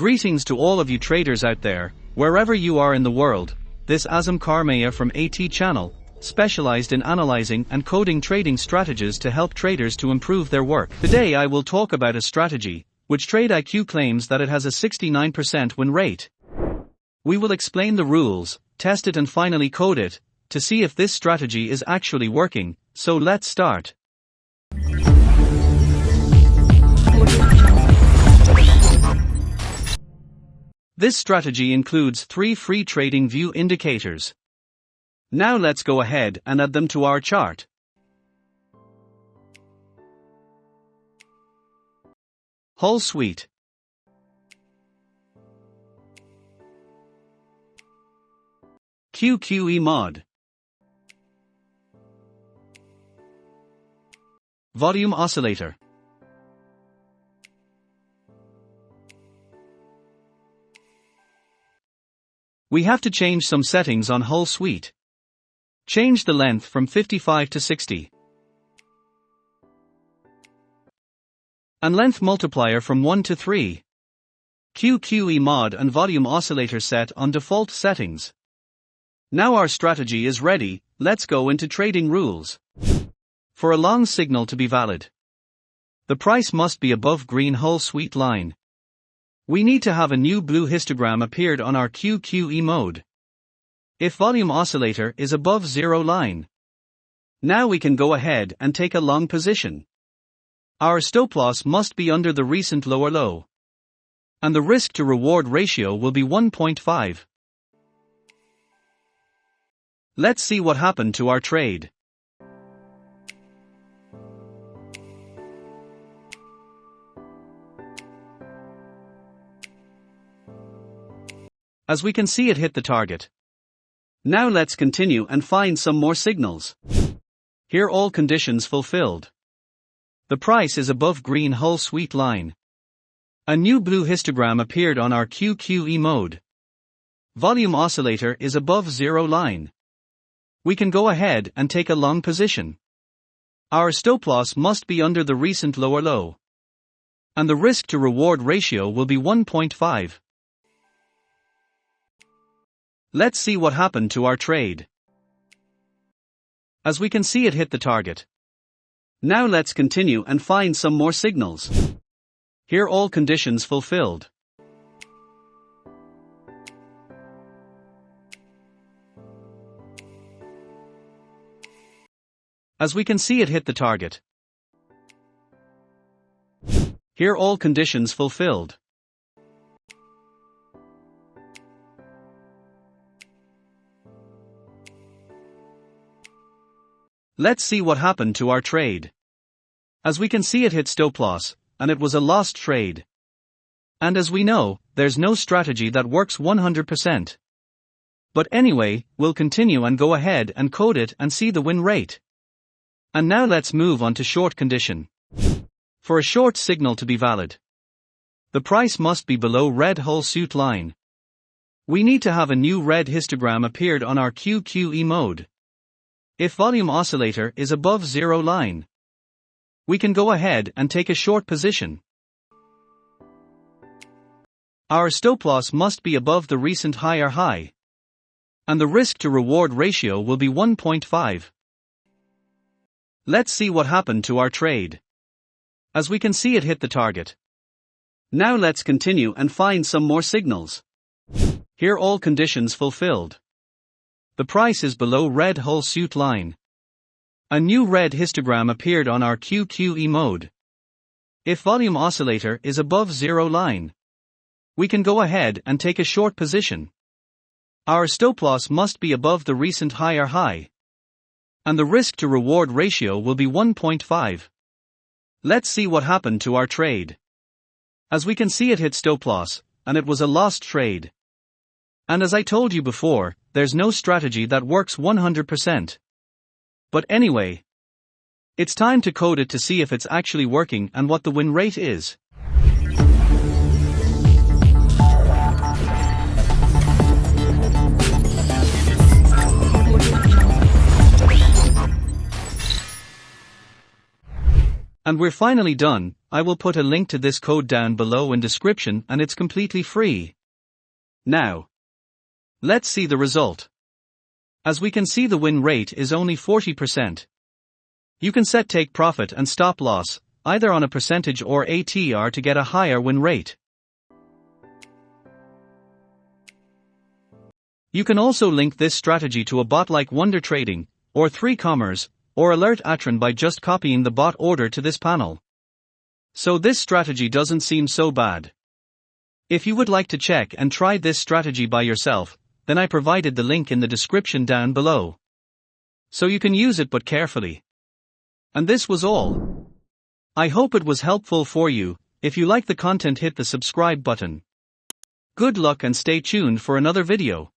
Greetings to all of you traders out there, wherever you are in the world. This Azam Karmaya from AT Channel, specialized in analyzing and coding trading strategies to help traders to improve their work. Today I will talk about a strategy, which TradeIQ claims that it has a 69% win rate. We will explain the rules, test it and finally code it, to see if this strategy is actually working, so let's start. This strategy includes 3 free trading view indicators. Now let's go ahead and add them to our chart. Whole suite. QQE mod. Volume oscillator. We have to change some settings on whole suite. Change the length from 55 to 60. And length multiplier from 1 to 3. QQE mod and volume oscillator set on default settings. Now our strategy is ready, let's go into trading rules. For a long signal to be valid, the price must be above green whole suite line. We need to have a new blue histogram appeared on our QQE mode. If volume oscillator is above 0 line, now we can go ahead and take a long position. Our stop loss must be under the recent lower low. And the risk to reward ratio will be 1.5. Let's see what happened to our trade. As we can see, it hit the target. Now let's continue and find some more signals. Here all conditions fulfilled. The price is above green whole suite line. A new blue histogram appeared on our QQE mode. Volume oscillator is above 0 line. We can go ahead and take a long position. Our stop loss must be under the recent lower low. And the risk to reward ratio will be 1.5. Let's see what happened to our trade. As we can see, it hit the target. Now let's continue and find some more signals. Here all conditions fulfilled. As we can see, it hit the target. Here all conditions fulfilled. Let's see what happened to our trade. As we can see, it hit stop loss, and it was a lost trade. And as we know, there's no strategy that works 100%. But anyway, we'll continue and go ahead and code it and see the win rate. And now let's move on to short condition. For a short signal to be valid, the price must be below red whole suite line. We need to have a new red histogram appeared on our QQE mode. If volume oscillator is above 0 line, we can go ahead and take a short position. Our stop loss must be above the recent higher high. And the risk to reward ratio will be 1.5. Let's see what happened to our trade. As we can see, it hit the target. Now let's continue and find some more signals. Here all conditions fulfilled. The price is below red whole suite line. A new red histogram appeared on our QQE mode. If volume oscillator is above 0 line, we can go ahead and take a short position. Our stop loss must be above the recent higher high. And the risk to reward ratio will be 1.5. Let's see what happened to our trade. As we can see, it hit stop loss, and it was a lost trade. And as I told you before, there's no strategy that works 100%. But anyway, it's time to code it to see if it's actually working and what the win rate is. And we're finally done. I will put a link to this code down below in description and it's completely free. Now, let's see the result. As we can see, the win rate is only 40%. You can set take profit and stop loss, either on a percentage or ATR to get a higher win rate. You can also link this strategy to a bot like Wonder Trading, or 3Commerce, or Alert Atron by just copying the bot order to this panel. So this strategy doesn't seem so bad. If you would like to check and try this strategy by yourself, then I provided the link in the description down below. So you can use it but carefully. And this was all. I hope it was helpful for you. If you like the content, hit the subscribe button. Good luck and stay tuned for another video.